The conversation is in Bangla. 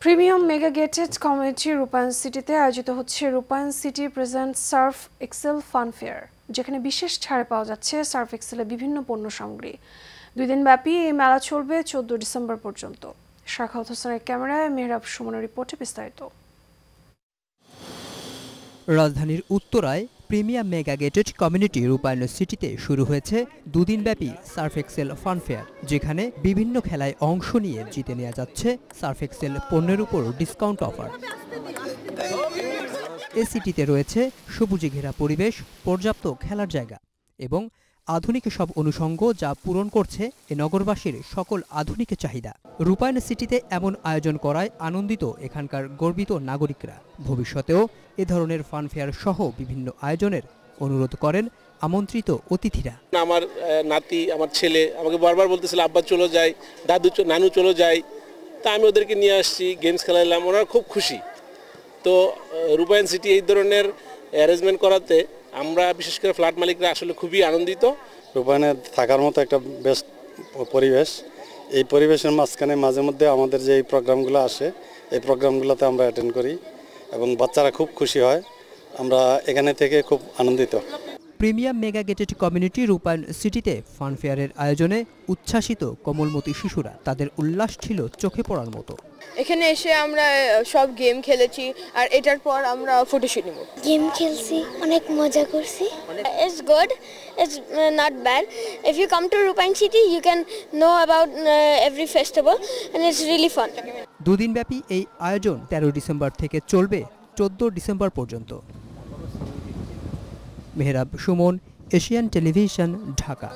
প্রিমিয়াম মেগা গেটেড কমিউনিটি রূপায়ণ সিটিতে আয়োজিত হচ্ছে Rupayan City present Surf Excel fun fair, যেখানে বিশেষ ছাড়ে পাওয়া যাচ্ছে সার্ফ এক্সেলের বিভিন্ন পণ্য সামগ্রী। 2 দিন ব্যাপী এই মেলা চলবে 14 ডিসেম্বর পর্যন্ত। শাখাওয়াত হোসেনের ক্যামেরায় মেহরাব সুমনের রিপোর্টে বিস্তারিত। রাজধানীর উত্তরায় প্রিমিয়াম মেগা গেটেড কমিউনিটি রূপায়ণ সিটিতে শুরু হয়েছে 2 দিনব্যাপী সার্ফ এক্সেল ফান ফেয়ার, যেখানে বিভিন্ন খেলায় অংশ নিয়ে জিতে নেওয়া যাচ্ছে সার্ফ এক্সেল পণ্যের উপর ডিসকাউন্ট অফার। এই সিটিতে রয়েছে সবুজে ঘেরা পরিবেশ, পর্যাপ্ত খেলার জায়গা এবং আধুনিক সব অনুষঙ্গ, যা পূরণ করছে এ নগরবাসীর সকল আধুনিক চাহিদা। রূপায়ণ সিটিতে এমন আয়োজন করায় আনন্দিত এখানকার গর্বিত নাগরিকরা। ভবিষ্যতেও এ ধরনের ফান ফেয়ার সহ বিভিন্ন আয়োজনের অনুরোধ করেন আমন্ত্রিত অতিথিরা। আমার নাতি, আমার ছেলে আমাকে বারবার বলতেছিল, আব্বা চলো যাই, নানু চলো যাই। তা আমি ওদেরকে নিয়ে আসছি, গেমস খেলালাম, ওরা খুব খুশি। তো রূপায়ণ সিটি এই ধরনের অ্যারেঞ্জমেন্ট করাতে আমরা বিশেষ করে ফ্ল্যাট মালিকরা আসলে খুবই আনন্দিত। রূপায়ণে থাকার মতো একটা বেস্ট পরিবেশ। এই পরিবেশের মাঝখানে মাঝে মধ্যে আমাদের যে এই প্রোগ্রামগুলো আসে, এই প্রোগ্রামগুলোতে আমরা অ্যাটেন্ড করি এবং বাচ্চারা খুব খুশি হয়। আমরা এখানে থেকে খুব আনন্দিত। প্রিমিয়াম মেগা গেটেড কমিউনিটি রূপায়ণ সিটিতে ফান ফেয়ারের আয়োজনে উচ্ছ্বাসিত কোমলমতি শিশুরা। তাদের উল্লাস ছিল চোখে পড়ার মতো। এখানে এসে আমরা সব গেম খেলেছি, আর এটার পর আমরা ফটোশুট নিব। গেম খেলছি, অনেক মজা করছি। It's good, it's not bad. If you come to Rupine City, you can know about every festival and it's really fun. 2 দিনব্যাপী এই আয়োজন 13 ডিসেম্বর থেকে চলবে 14 ডিসেম্বর পর্যন্ত। Mehrab Suman, Asian television, Dhaka.